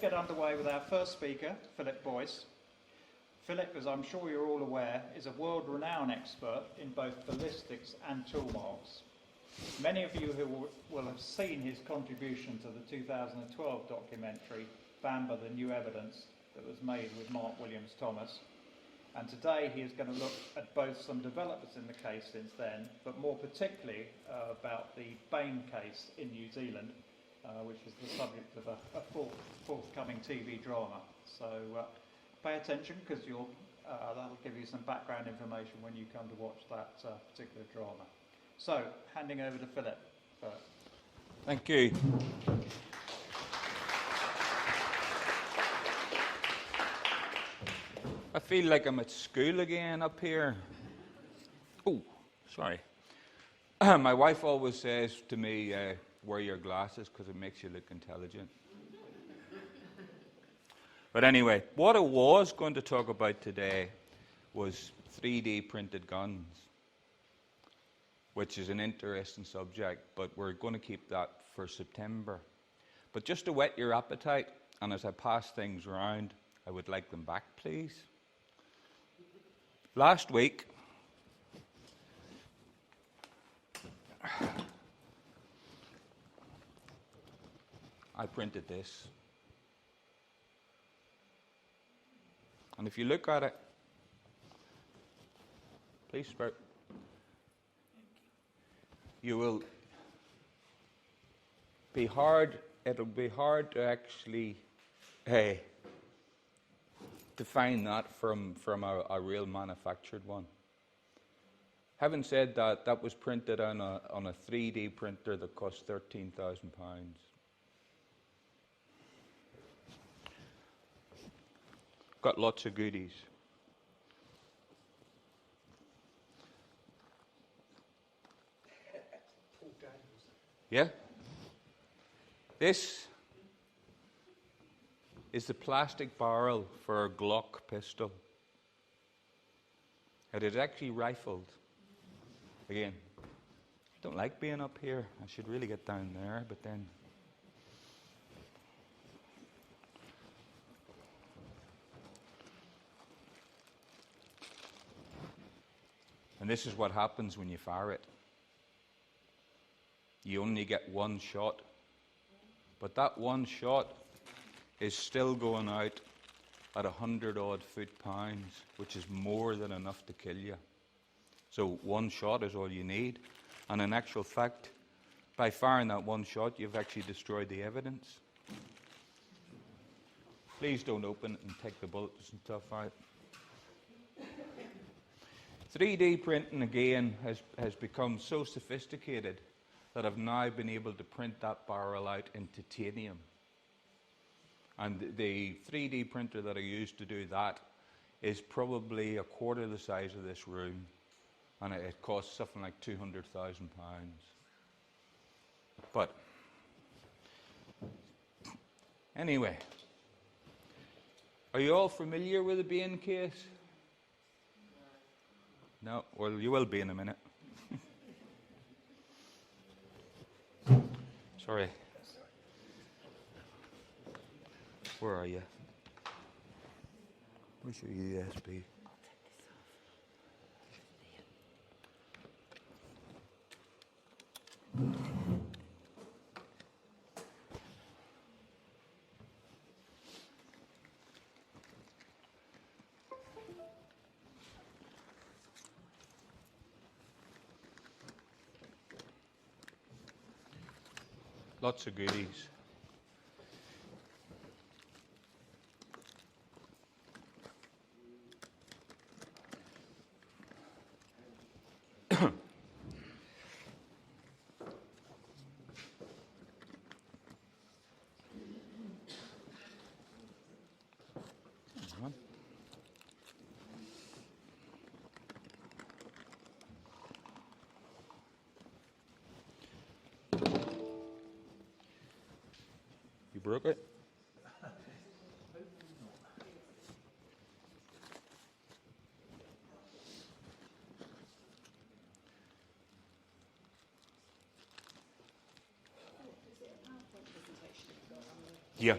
get underway with our first speaker, Philip Boyce. Philip, as I'm sure you're all aware, is a world-renowned expert in both ballistics and tool marks. Many of you who will have seen his contribution to the 2012 documentary, Bamber, the New Evidence, that was made with Mark Williams-Thomas. And today he is going to look at both some developments in the case since then, but more particularly about the Bain case in New Zealand, which is the subject of a forthcoming TV drama. So pay attention, because that'll give you some background information when you come to watch that particular drama. So, handing over to Philip first. Thank you. I feel like I'm at school again up here. Oh, sorry. My wife always says to me, wear your glasses because it makes you look intelligent. But anyway, what I was going to talk about today was 3D printed guns, which is an interesting subject, but we're going to keep that for September. But just to whet your appetite, and as I pass things around, I would like them back, please. Last week, I printed this. And if you look at it, please start. You will be hard, it'll be hard to actually define that from a real manufactured one. Having said that, that was printed on a 3D printer that cost £13,000. Got lots of goodies. Yeah? This is the plastic barrel for a Glock pistol. It is actually rifled. Again, I don't like being up here. I should really get down there, but then... And this is what happens when you fire it. You only get one shot. But that one shot is still going out at 100-odd foot-pounds, which is more than enough to kill you. So one shot is all you need. And in actual fact, by firing that one shot, you've actually destroyed the evidence. Please don't open it and take the bullets and stuff out. 3D printing, again, has become so sophisticated that I've now been able to print that barrel out in titanium. And the 3D printer that I used to do that is probably a quarter the size of this room, and it costs something like £200,000. But anyway, are you all familiar with the Bain case? No? Well, you will be in a minute. Sorry. Where are you? Where's your USB? Lots of goodies. You broke it? Yeah.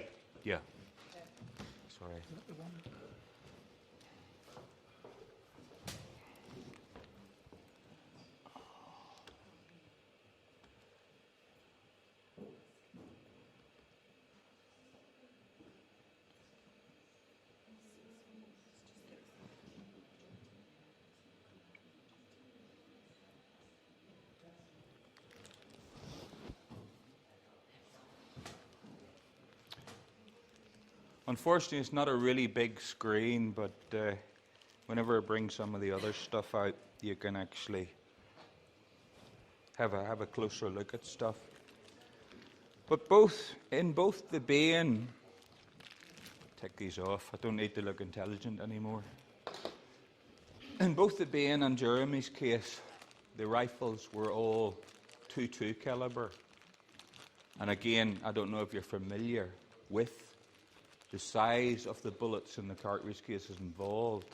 Unfortunately, it's not a really big screen, but whenever I bring some of the other stuff out, you can actually have a closer look at stuff. But in both the Bain, take these off, I don't need to look intelligent anymore. In both the Bain and Jeremy's case, the rifles were all .22 caliber. And again, I don't know if you're familiar with the size of the bullets in the cartridge cases involved.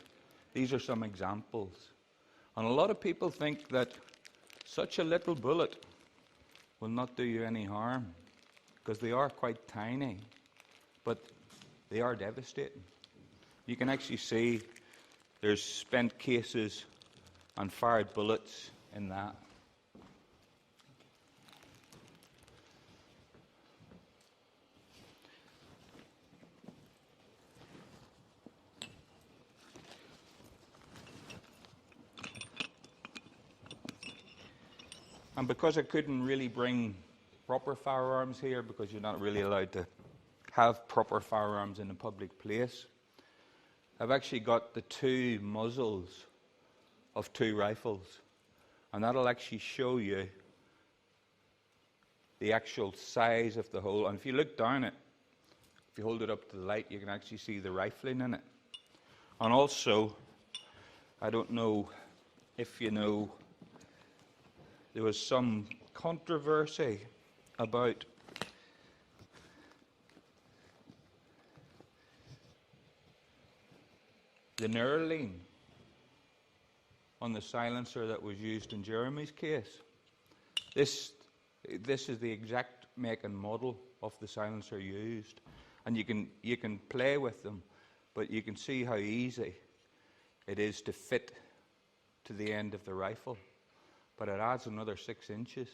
These are some examples. And a lot of people think that such a little bullet will not do you any harm, because they are quite tiny, but they are devastating. You can actually see there's spent cases and fired bullets in that. And because I couldn't really bring proper firearms here, because you're not really allowed to have proper firearms in a public place, I've actually got the two muzzles of two rifles. And that'll actually show you the actual size of the hole. And if you look down it, if you hold it up to the light, you can actually see the rifling in it. And also, I don't know if you know, there was some controversy about the knurling on the silencer that was used in Jeremy's case. This is the exact make and model of the silencer used, and you can play with them, but you can see how easy it is to fit to the end of the rifle. But it adds another 6 inches,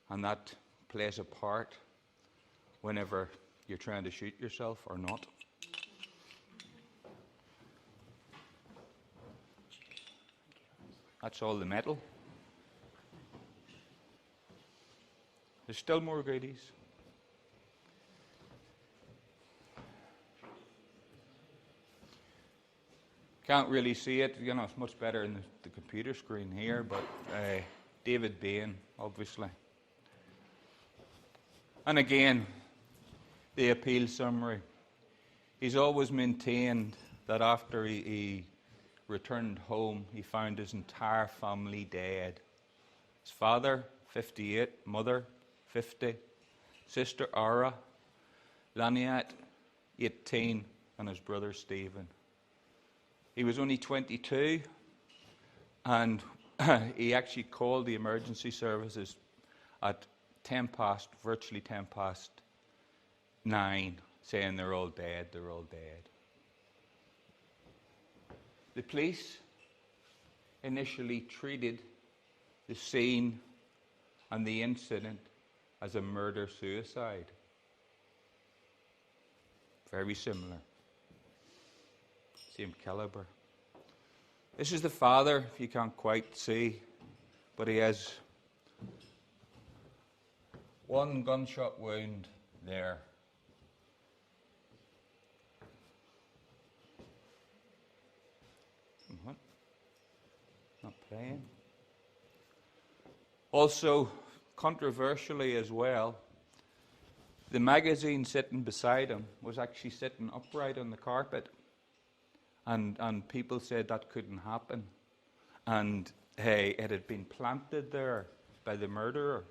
and that plays a part whenever you're trying to shoot yourself or not. That's all the metal. There's still more goodies. Can't really see it, you know, it's much better in the computer screen here, but David Bain, obviously. And again, the appeal summary. He's always maintained that after he returned home, he found his entire family dead. His father, 58, mother, 50, sister Ara, Laniat, 18, and his brother Stephen. He was only 22, and he actually called the emergency services at virtually 10 past 9, saying they're all dead, they're all dead. The police initially treated the scene and the incident as a murder-suicide. Very similar. Same caliber. This is the father, if you can't quite see, but he has one gunshot wound there. What? Not playing. Also, controversially as well, the magazine sitting beside him was actually sitting upright on the carpet. And people said that couldn't happen. And it had been planted there by the murderer.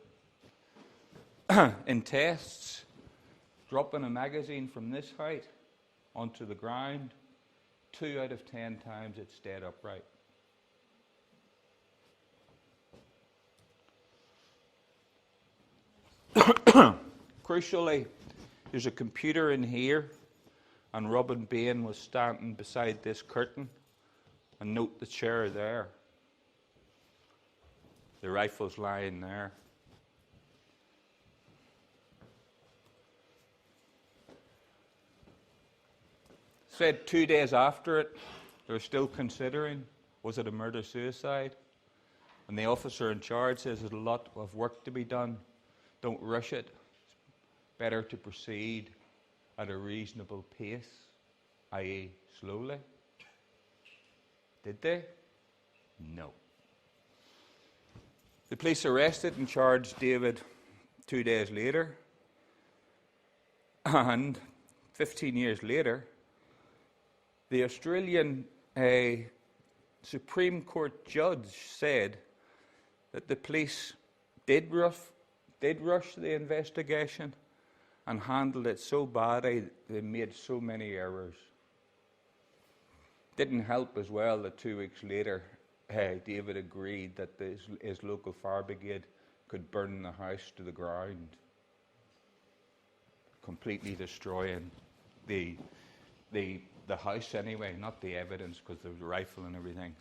In tests, dropping a magazine from this height onto the ground, 2 out of 10 times it stayed upright. Crucially, there's a computer in here, and Robin Bain was standing beside this curtain, and note the chair there. The rifle's lying there. Said 2 days after it, they were still considering, was it a murder-suicide? And the officer in charge says there's a lot of work to be done. Don't rush it. It's better to proceed at a reasonable pace, i.e. slowly. Did they? No. The police arrested and charged David 2 days later. And 15 years later, the Australian Supreme Court judge said that the police did rush the investigation and handled it so badly they made so many errors. Didn't help as well that 2 weeks later David agreed that his local fire brigade could burn the house to the ground, completely destroying the house anyway, not the evidence, because there was a rifle and everything.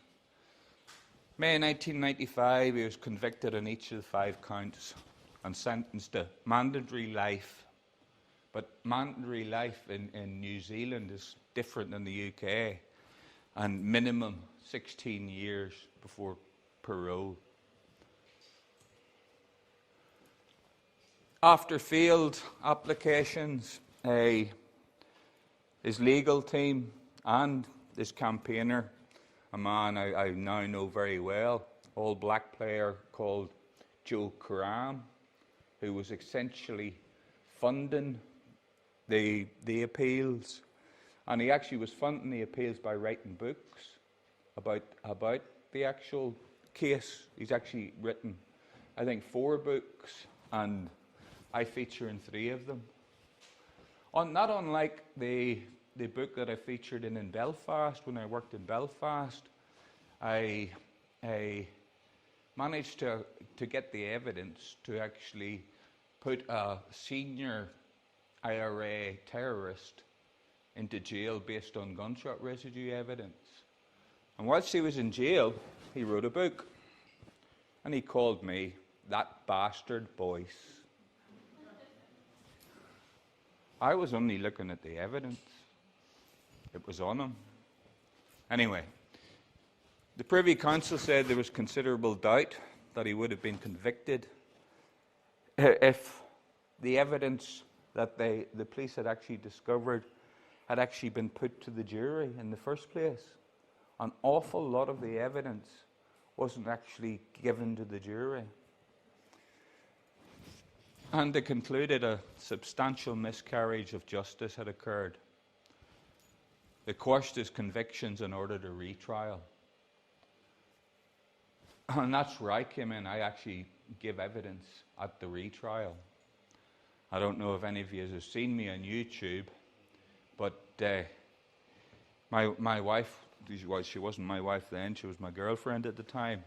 May 1995, he was convicted on each of the 5 counts and sentenced to mandatory life. But mandatory life in New Zealand is different than the UK, and minimum 16 years before parole. After failed applications, his legal team and his campaigner, a man I now know very well, All Black player called Joe Karam, who was essentially funding the appeals, and he actually was funding the appeals by writing books about the actual case. He's actually written, I think, 4 books, and I feature in 3 of them. Not unlike the book that I featured in Belfast. When I worked in Belfast, I managed to get the evidence to actually put a senior IRA terrorist into jail based on gunshot residue evidence. And whilst he was in jail, he wrote a book. And he called me that bastard Boyce. I was only looking at the evidence. It was on him. Anyway, the Privy Council said there was considerable doubt that he would have been convicted if the evidence that the police had actually discovered had actually been put to the jury in the first place. An awful lot of the evidence wasn't actually given to the jury. And they concluded a substantial miscarriage of justice had occurred. They quashed his convictions and ordered a retrial. And that's where I came in. I actually give evidence at the retrial. I don't know if any of you have seen me on YouTube, but my wife, well, she wasn't my wife then, she was my girlfriend at the time.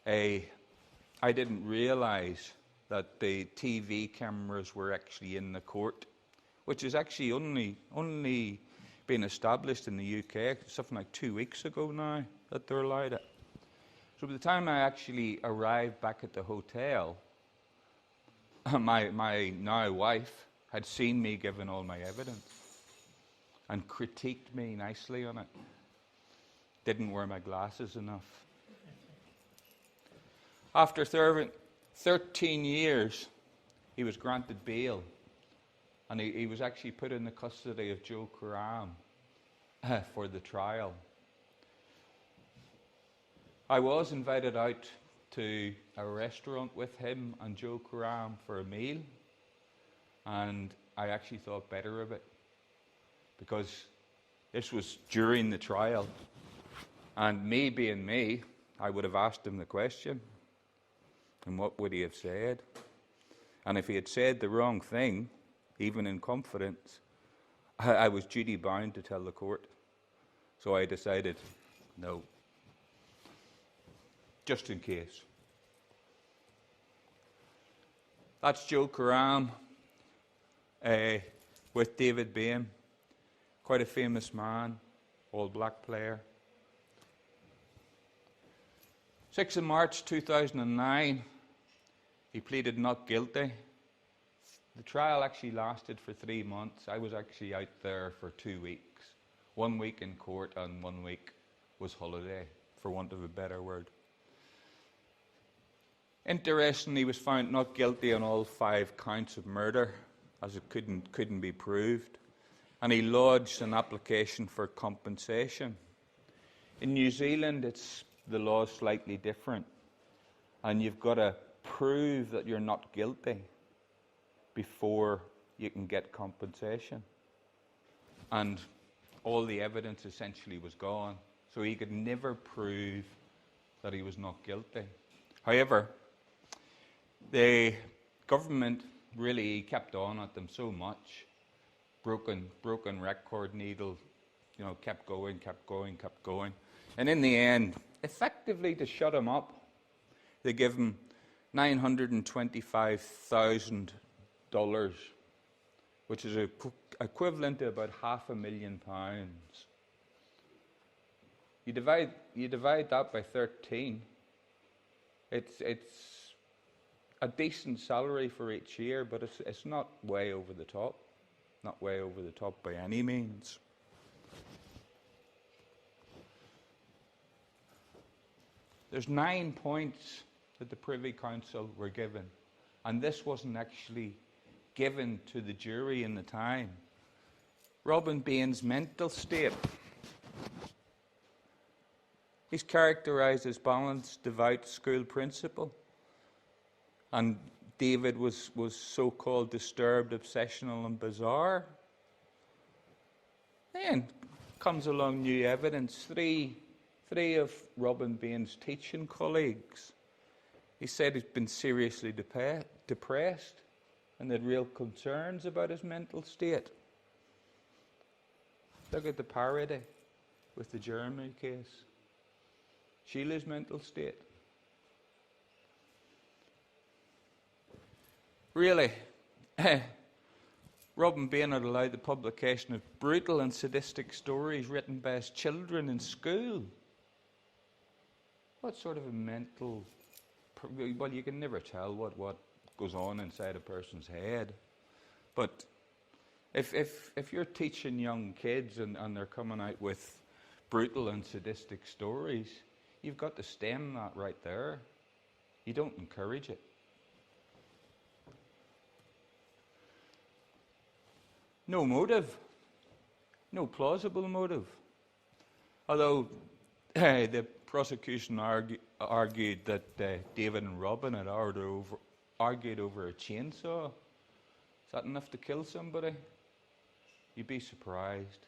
I didn't realize that the TV cameras were actually in the court, which is actually only been established in the UK, something like 2 weeks ago now, that they're allowed it. So by the time I actually arrived back at the hotel, my now wife had seen me giving all my evidence and critiqued me nicely on it. Didn't wear my glasses enough. After 13 years, he was granted bail, and he was actually put in the custody of Joe Karam for the trial. I was invited out to a restaurant with him and Joe Karam for a meal, and I actually thought better of it, because this was during the trial, and me being me, I would have asked him the question, and what would he have said? And if he had said the wrong thing, even in confidence, I was duty bound to tell the court. So I decided, no, just in case. That's Joe Karam with David Bain. quite a famous man, All Black player. 6th of March 2009, he pleaded not guilty. The trial actually lasted for 3 months. I was actually out there for 2 weeks. 1 week in court and 1 week was holiday, for want of a better word. Interestingly, he was found not guilty on all 5 counts of murder, as it couldn't be proved. And he lodged an application for compensation. In New Zealand, the law is slightly different. And you've got to prove that you're not guilty before you can get compensation. And all the evidence essentially was gone. So he could never prove that he was not guilty. However, the government really kept on at them so much. Broken record needle, kept going. And in the end, effectively to shut him up, they give him $925,000, which is equivalent to about £500,000. You divide that by 13. It's a decent salary for each year, but it's not way over the top. Not way over the top by any means. There's 9 points that the Privy Council were given, and this wasn't actually given to the jury in the time. Robin Bain's mental state. He's characterised as balanced, devout school principal. And David was so-called disturbed, obsessional and bizarre. Then comes along new evidence. Three of Robin Bain's teaching colleagues, he said he's been seriously depressed and had real concerns about his mental state. Look at the parody with the Jeremy case. Sheila's mental state. Really, Robin Bain had allowed the publication of brutal and sadistic stories written by his children in school. What sort of a mental... Well, you can never tell what goes on inside a person's head. But if you're teaching young kids and they're coming out with brutal and sadistic stories, you've got to stem that right there. You don't encourage it. No motive. No plausible motive. Although the prosecution argued that David and Robin had argued over a chainsaw. Is that enough to kill somebody? You'd be surprised.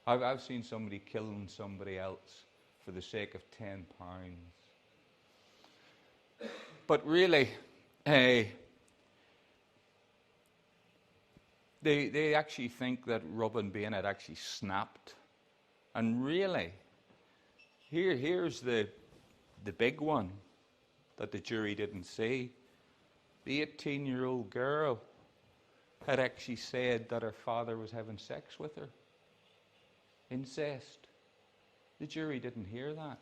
I've seen somebody killing somebody else for the sake of £10. But really, they actually think that Robin Bain had actually snapped. And really, here's the big one that the jury didn't see. The 18-year-old girl had actually said that her father was having sex with her. Incest. The jury didn't hear that.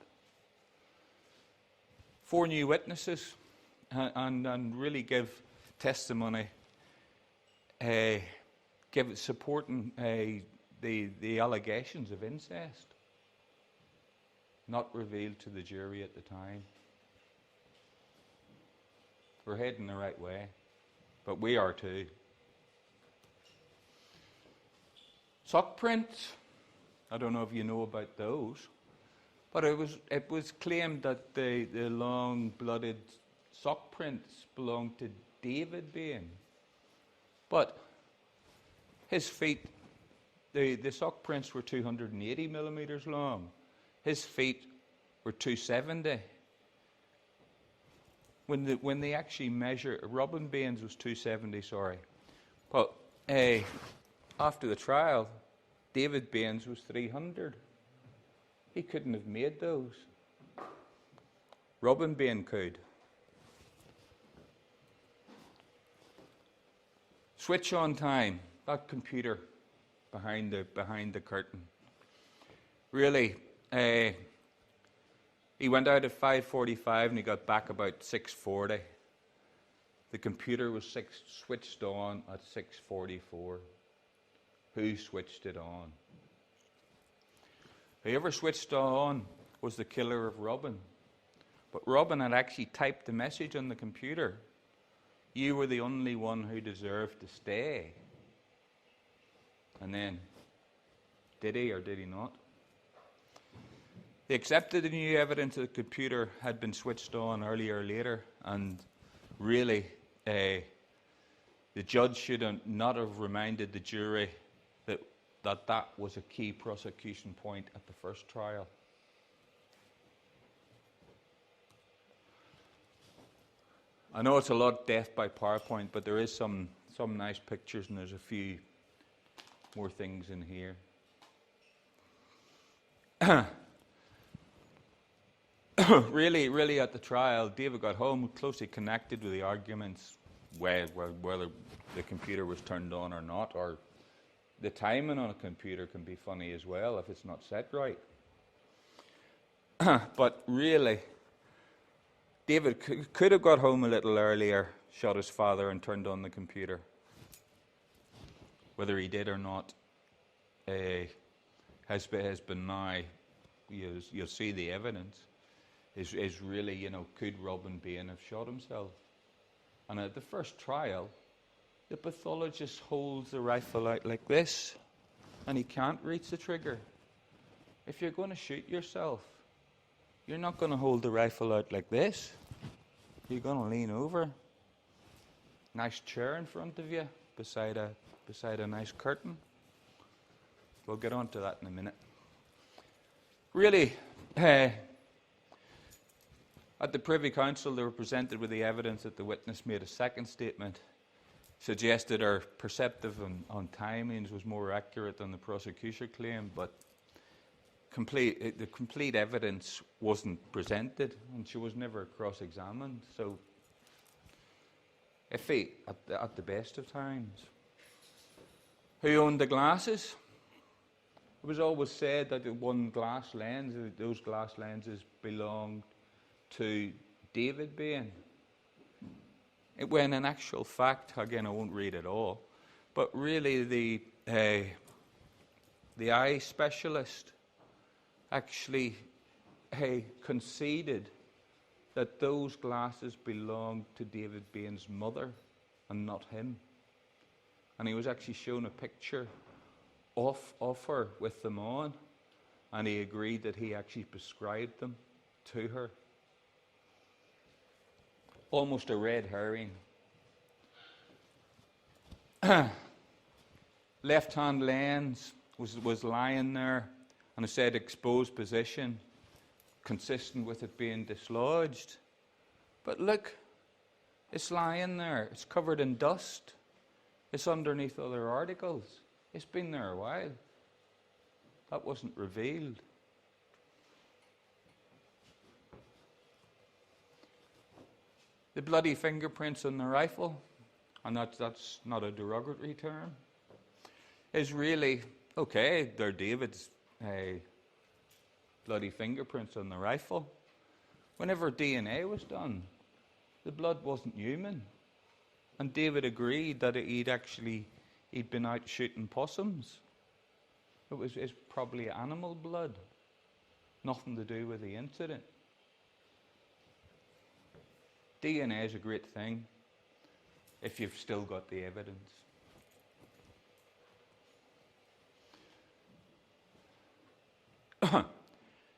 4 new witnesses and really give testimony supporting the allegations of incest. Not revealed to the jury at the time. We're heading the right way, but we are too. Sock prints. I don't know if you know about those, but it was claimed that the long-blooded sock prints belonged to David Bain, but his feet, the sock prints were 280 millimeters long. His feet were 270. When they actually measure, Robin Bain's was 270, sorry. But after the trial, David Bain's was 300. He couldn't have made those. Robin Bain could. Switch on time. That computer behind the curtain. Really, he went out at 5:45 and he got back about 6:40. The computer was switched on at 6:44. Who switched it on? Whoever switched it on was the killer of Robin. But Robin had actually typed the message on the computer. You were the only one who deserved to stay. And then, did he or did he not? They accepted the new evidence that the computer had been switched on earlier or later, and really, the judge should not have reminded the jury that was a key prosecution point at the first trial. I know it's a lot death by PowerPoint, but there is some nice pictures, and there's a few more things in here. Really, at the trial, David got home closely connected with the arguments, whether the computer was turned on or not, or the timing on a computer can be funny as well if it's not set right. But really, David could have got home a little earlier, shot his father, and turned on the computer. Whether he did or not has been now, you'll see the evidence, is really, could Robin Bain have shot himself? And at the first trial, the pathologist holds the rifle out like this, and he can't reach the trigger. If you're going to shoot yourself, you're not going to hold the rifle out like this. You're going to lean over. Nice chair in front of you, beside a nice curtain. We'll get on to that in a minute. Really, at the Privy Council, they were presented with the evidence that the witness made a second statement, suggested her perceptive on timings was more accurate than the prosecution claim, but the complete evidence wasn't presented, and she was never cross-examined. So, iffy at the best of times. Who owned the glasses? It was always said that the one glass lens, those glass lenses belonged to David Bain. When in actual fact, again, I won't read it all, but really the eye specialist actually conceded that those glasses belonged to David Bain's mother and not him. And he was actually shown a picture of her with them on, and he agreed that he actually prescribed them to her. Almost a red herring. Left-hand lens was lying there, and it said exposed position, consistent with it being dislodged. But look, it's lying there. It's covered in dust. It's underneath other articles. It's been there a while. That wasn't revealed. The bloody fingerprints on the rifle, and that's not a derogatory term, is really, okay, they're David's bloody fingerprints on the rifle. Whenever DNA was done, the blood wasn't human. And David agreed that he'd been out shooting possums. It's probably animal blood. Nothing to do with the incident. DNA is a great thing if you've still got the evidence.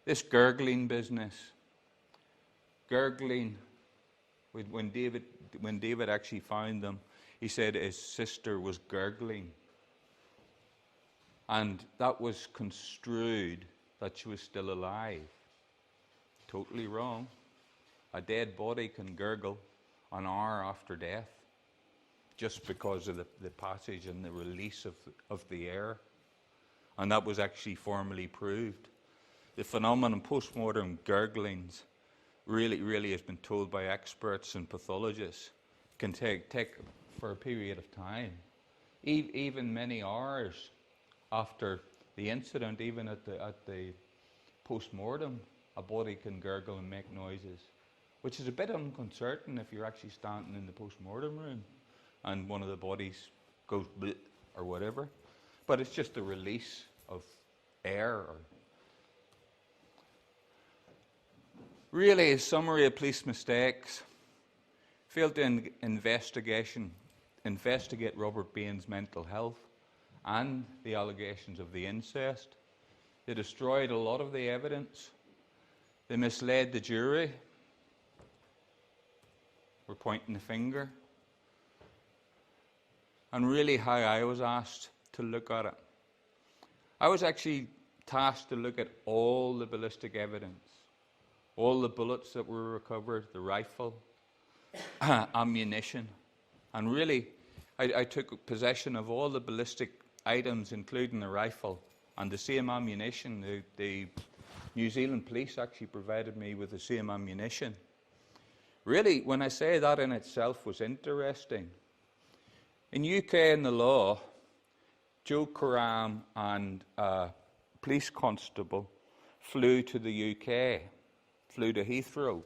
This gurgling business. Gurgling. When David actually found them, he said his sister was gurgling. And that was construed that she was still alive. Totally wrong. A dead body can gurgle an hour after death just because of the passage and the release of the air. And that was actually formally proved. The phenomenon post-mortem gurglings really has been told by experts and pathologists can take for a period of time, even many hours, after the incident, even at the post-mortem, a body can gurgle and make noises, which is a bit unconcerting if you're actually standing in the post-mortem room and one of the bodies goes bleh or whatever. But it's just a release of air. Really, a summary of police mistakes. Failed to investigate Robert Bain's mental health and the allegations of the incest. They destroyed a lot of the evidence. They misled the jury. We're pointing the finger. And really how I was asked to look at it. I was actually tasked to look at all the ballistic evidence, all the bullets that were recovered, the rifle, ammunition. And really, I took possession of all the ballistic items, including the rifle, and the same ammunition. The New Zealand police actually provided me with the same ammunition. Really, when I say that in itself was interesting, in UK in the law, Joe Karam and a police constable flew to the UK, flew to Heathrow.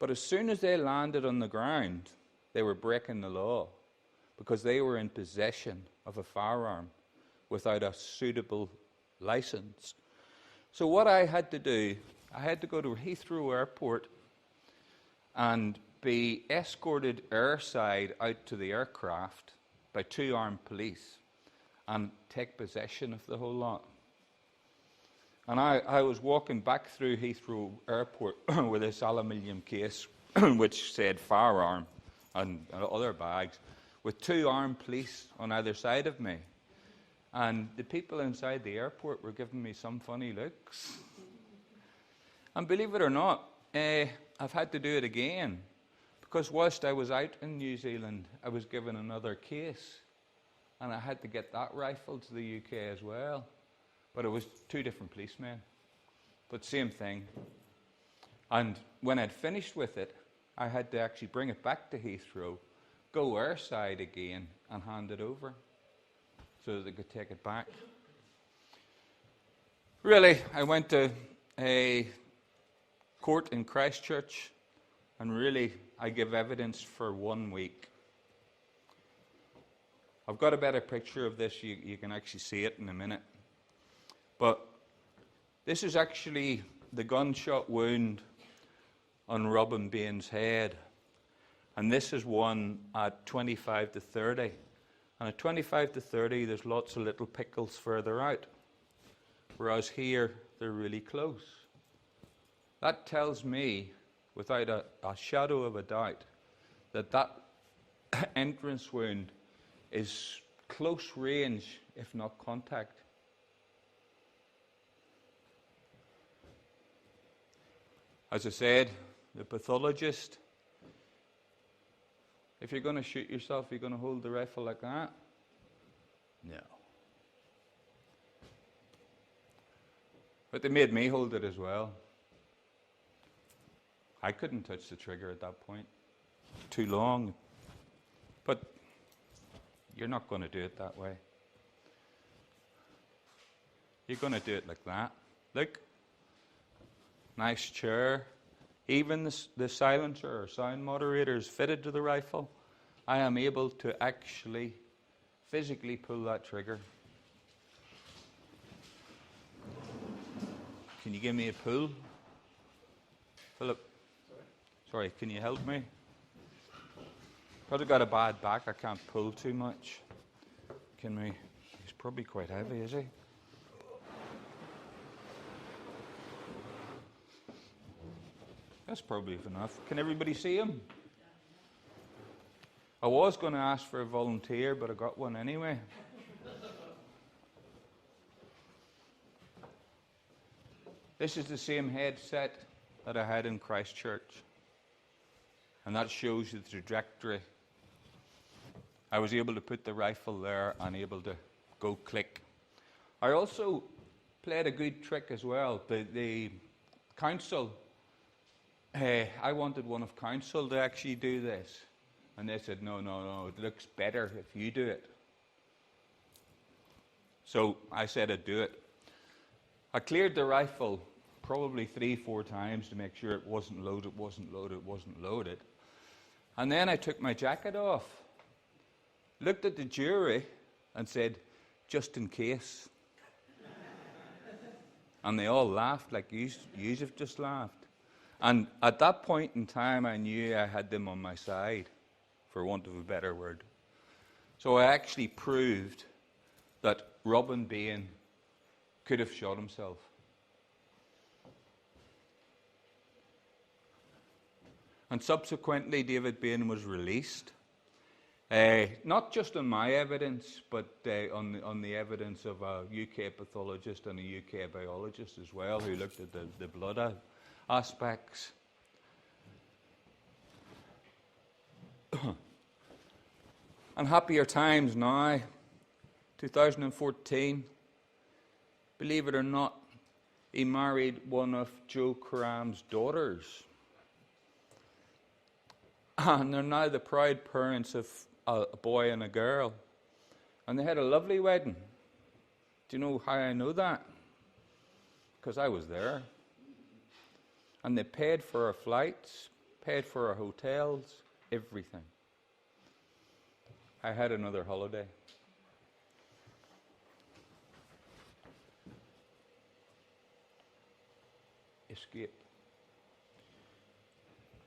But as soon as they landed on the ground, they were breaking the law because they were in possession of a firearm without a suitable license. So what I had to do, I had to go to Heathrow Airport and be escorted airside out to the aircraft by 2 armed police and take possession of the whole lot. And I was walking back through Heathrow Airport with this aluminium case which said firearm and other bags with 2 armed police on either side of me. And the people inside the airport were giving me some funny looks. And believe it or not, I've had to do it again. Because whilst I was out in New Zealand, I was given another case. And I had to get that rifle to the UK as well. But it was 2 different policemen. But same thing. And when I'd finished with it, I had to actually bring it back to Heathrow, go airside again, and hand it over so that they could take it back. Really, I went to a court in Christchurch, and really, I give evidence for 1 week. I've got a better picture of this. You can actually see it in a minute. But this is actually the gunshot wound on Robin Bain's head. And this is one at 25 to 30. And at 25 to 30, there's lots of little pickles further out. Whereas here, they're really close. That tells me, without a shadow of a doubt, that entrance wound is close range, if not contact. As I said, the pathologist, if you're going to shoot yourself, you're going to hold the rifle like that? No. But they made me hold it as well. I couldn't touch the trigger at that point. Too long. But you're not going to do it that way. You're going to do it like that. Look. Nice chair. Even the silencer or sound moderator is fitted to the rifle. I am able to actually physically pull that trigger. Can you give me a pull? Philip? Sorry, can you help me? Because I've got a bad back, I can't pull too much. Can we? He's probably quite heavy, is he? That's probably enough. Can everybody see him? I was going to ask for a volunteer, but I got one anyway. This is the same headset that I had in Christchurch. And that shows you the trajectory. I was able to put the rifle there and able to go click. I also played a good trick as well. The council, I wanted one of council to actually do this. And they said, no, it looks better if you do it. So I said I'd do it. I cleared the rifle probably 3-4 times to make sure it wasn't loaded. And then I took my jacket off, looked at the jury, and said, just in case. And they all laughed like you have just laughed. And at that point in time, I knew I had them on my side, for want of a better word. So I actually proved that Robin Bain could have shot himself. And subsequently, David Bain was released, not just on my evidence, but on the evidence of a UK pathologist and a UK biologist as well, who looked at the blood aspects. And happier times now, 2014, believe it or not, he married one of Joe Cram's daughters. And they're now the proud parents of a boy and a girl. And they had a lovely wedding. Do you know how I know that? Because I was there. And they paid for our flights, paid for our hotels, everything. I had another holiday. Escape.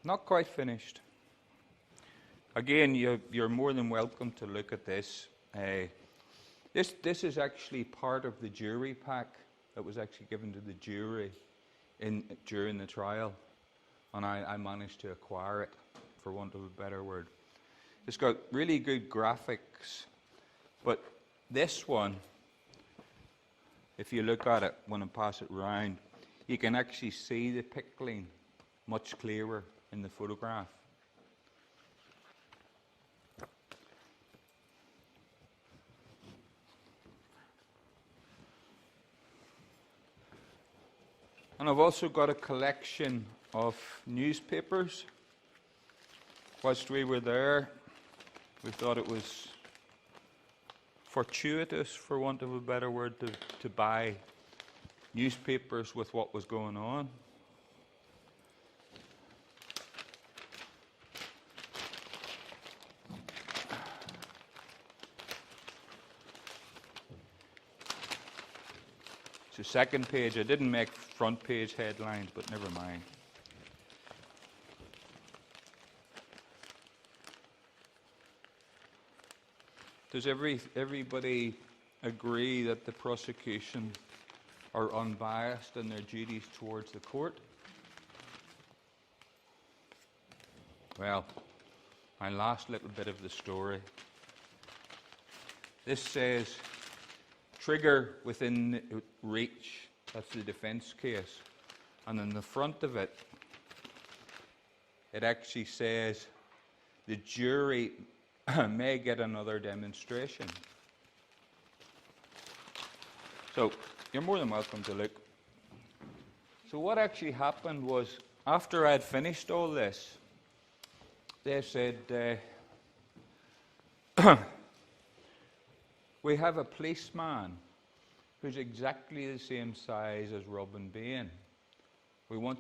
Not quite finished. Again, you're more than welcome to look at this. This is actually part of the jury pack that was actually given to the jury during the trial, and I managed to acquire it, for want of a better word. It's got really good graphics, but this one, if you look at it when I pass it round, you can actually see the pickling much clearer in the photograph. And I've also got a collection of newspapers. Whilst we were there, we thought it was fortuitous, for want of a better word, to buy newspapers with what was going on. It's the second page. I didn't make front page headlines, but never mind. Does everybody agree that the prosecution are unbiased in their duties towards the court? Well, my last little bit of the story. This says, trigger within reach. That's the defence case. And in the front of it, it actually says, the jury may get another demonstration. So, you're more than welcome to look. So what actually happened was, after I'd finished all this, they said, we have a policeman who's exactly the same size as Robin Bain. We want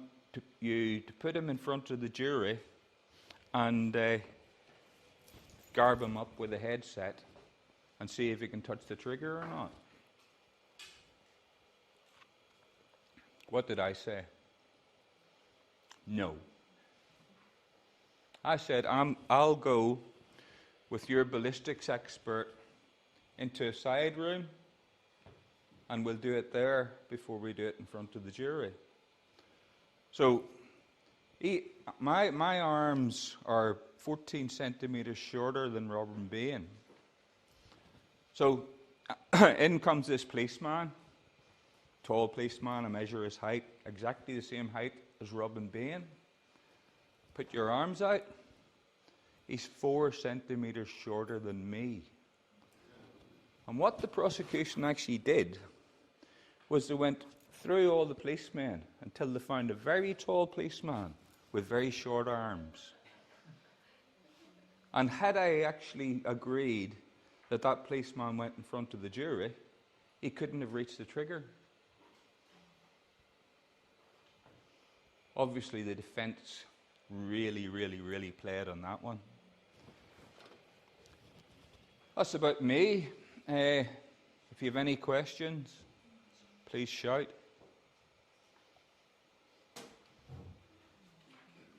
you to put him in front of the jury and garb him up with a headset and see if he can touch the trigger or not. What did I say? No. I said, I'll go with your ballistics expert into a side room and we'll do it there before we do it in front of the jury. So, my arms are 14 centimetres shorter than Robin Bain. So, in comes this policeman, tall policeman. I measure his height, exactly the same height as Robin Bain. Put your arms out. He's 4 centimetres shorter than me. And what the prosecution actually did was they went through all the policemen until they found a very tall policeman with very short arms. And had I actually agreed that that policeman went in front of the jury, he couldn't have reached the trigger. Obviously, the defence really played on that one. That's about me. If you have any questions, please shout. You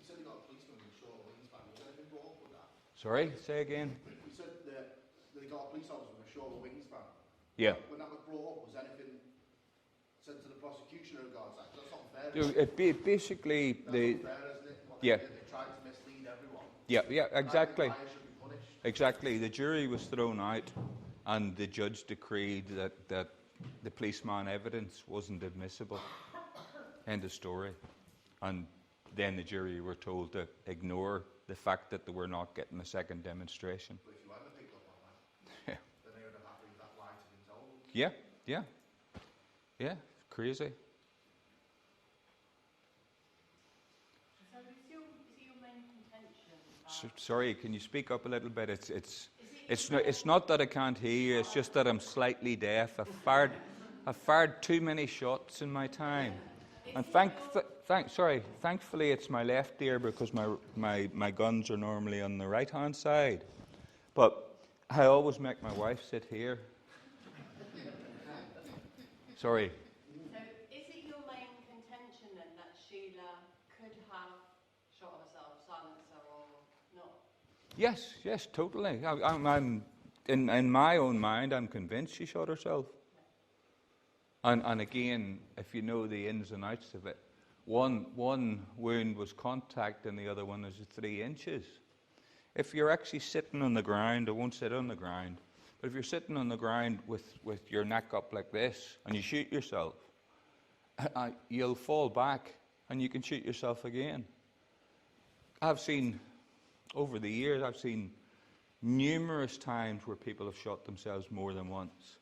said you got a policeman with a short wingspan. Was anything brought up with that? Sorry, say again. You said that they got a police officer with a shorter wingspan. Yeah. When that was brought up, was anything said to the prosecution in regards to that? 'Cause that's not fair. That's Basically, not fair, isn't it? What yeah. They did, they tried to mislead everyone. Yeah, exactly. Liars should be punished. Exactly. The jury was thrown out, and the judge decreed that the policeman evidence wasn't admissible. End of story. And then the jury were told to ignore the fact that they were not getting a second demonstration. But if you hadn't picked up on that, Yeah. then they would have had that lie to be told. Yeah. Crazy. So is your main contention? Sorry, can you speak up a little bit? It's not that I can't hear you. It's just that I'm slightly deaf. I've fired too many shots in my time, and thankfully it's my left ear because my guns are normally on the right hand side. But I always make my wife sit here. Sorry. So is it your main contention then that Sheila could have shot herself, silencer or not? Yes, totally. I'm in my own mind, I'm convinced she shot herself. And again, if you know the ins and outs of it, one wound was contact and the other one is 3 inches. If you're actually sitting on the ground, I won't sit on the ground, but if you're sitting on the ground with your neck up like this and you shoot yourself, you'll fall back and you can shoot yourself again. Over the years, I've seen numerous times where people have shot themselves more than once.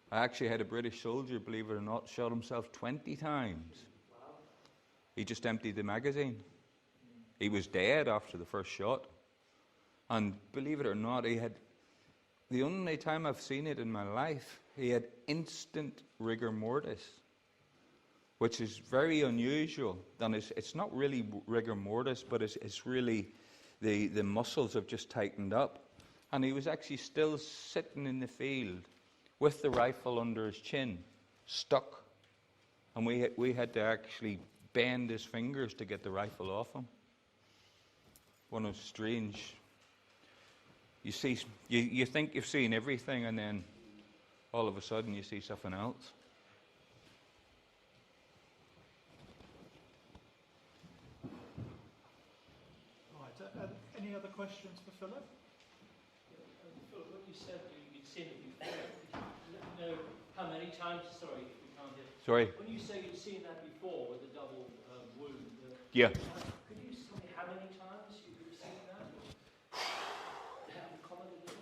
I actually had a British soldier, believe it or not, shot himself 20 times. Wow. He just emptied the magazine. He was dead after the first shot. And believe it or not, the only time I've seen it in my life, he had instant rigor mortis, which is very unusual. And it's not really rigor mortis, but it's really the muscles have just tightened up. And he was actually still sitting in the field with the rifle under his chin, stuck. And we had to actually bend his fingers to get the rifle off him. One of those strange. You see, you think you've seen everything, and then all of a sudden you see something else. Right. Any other questions for Philip? Philip, what you said you'd seen it before. I don't know how many times. Sorry, we can't hear. Sorry. When you say you'd seen that before with the double wound. Yeah. Could you tell me how many times you've seen that? How common it is?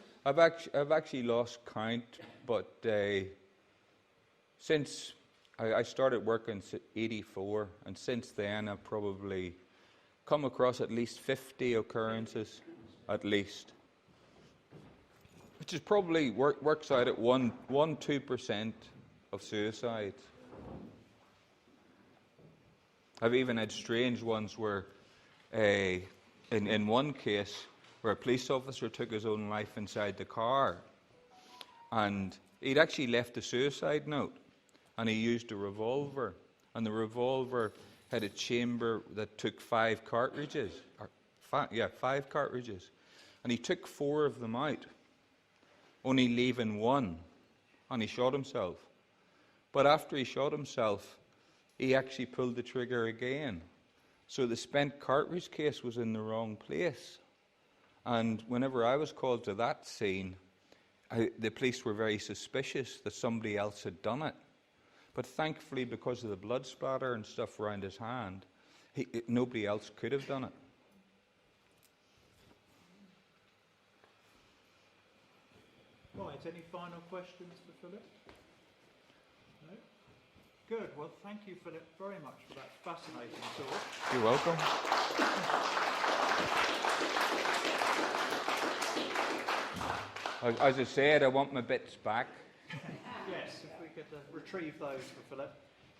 I've actually lost count, but since I started working in '84, and since then I've probably come across at least 50 occurrences, at least, which is probably works out at 2% of suicides. I've even had strange ones where, in one case, where a police officer took his own life inside the car, and he'd actually left a suicide note, and he used a revolver, and the revolver had a chamber that took 5 cartridges, 5 cartridges, and he took 4 of them out, only leaving 1, and he shot himself. But after he shot himself, he actually pulled the trigger again. So the spent cartridge case was in the wrong place. And whenever I was called to that scene, the police were very suspicious that somebody else had done it. But thankfully, because of the blood spatter and stuff around his hand, nobody else could have done it. Right, any final questions for Philip? No? Good, well thank you Philip very much for that fascinating talk. You're welcome. As I said, I want my bits back. Yes, if we get to retrieve those for Philip.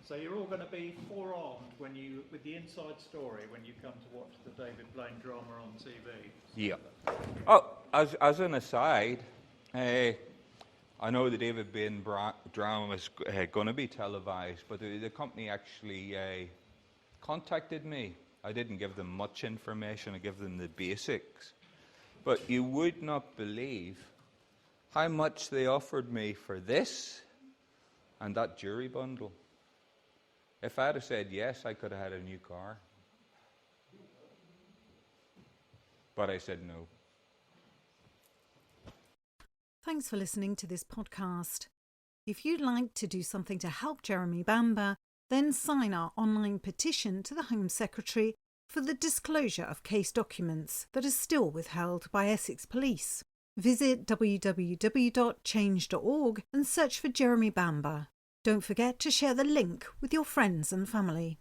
So you're all going to be forearmed with the inside story when you come to watch the David Bain drama on TV. Yeah. Oh, as an aside, I know the David Bain drama is going to be televised, but the company actually contacted me. I didn't give them much information. I gave them the basics. But you would not believe how much they offered me for this and that jury bundle. If I had have said yes, I could have had a new car. But I said no. Thanks for listening to this podcast. If you'd like to do something to help Jeremy Bamber, then sign our online petition to the Home Secretary for the disclosure of case documents that are still withheld by Essex Police. Visit www.change.org and search for Jeremy Bamber. Don't forget to share the link with your friends and family.